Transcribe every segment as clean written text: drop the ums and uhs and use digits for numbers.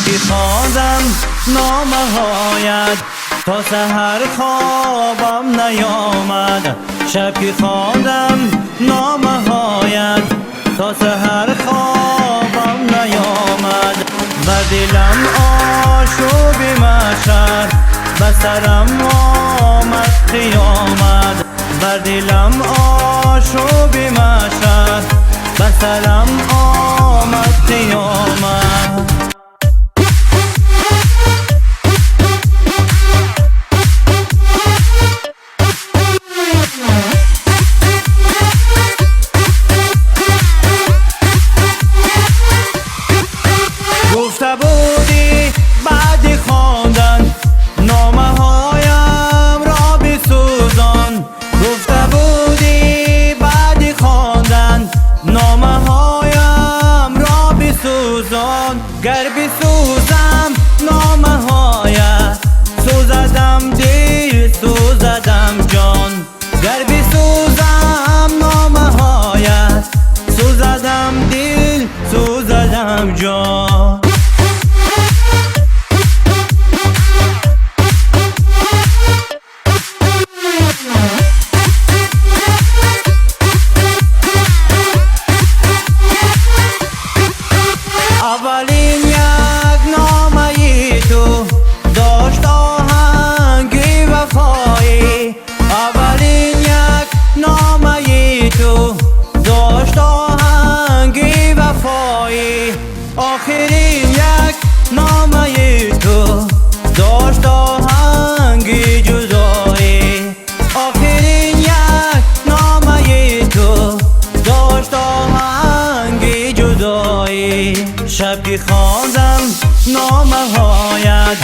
که خواندم نامه هایت تا سحر خوابم نیامد. شب که خواندم نامه هایت تا سحر خوابم نیامد. بر دلم آشوب محشر بر سرم آمد قیامت. بر دلم آشوب محشر بر سرم آمد قیامت. گفته بودی بعد خواندن نامه هایم را بسوزان. گفته بودی بعد خواندن نامه هایم را بسوزان. گر بسوزم نامه هایت سوزدم دل سوزدم جان. گر بسوزم نامه هایت سوزدم دل سوزدم جان. اولین یک نامه تو داشت آهنگی وفایی. اولین یک نامه تو داشت آهنگی وفایی. آخرین یک نامه تو داشت آهنگی جدایی. آخرین یک نامه تو داشت آهنگی جدایی. شب که خواندم نامه هایت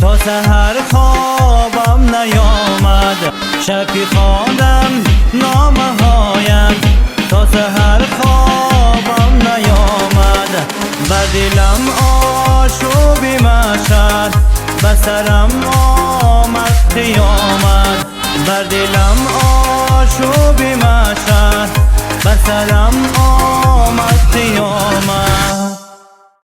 تا سحر خوابم نیامد. شب که خواندم نامه هایت تا سحر خوابم نیامد. بر دلم آشوب محشر بر سرم آمد قیامت. بر دلم آشوب محشر بر سرم آمد قیامت.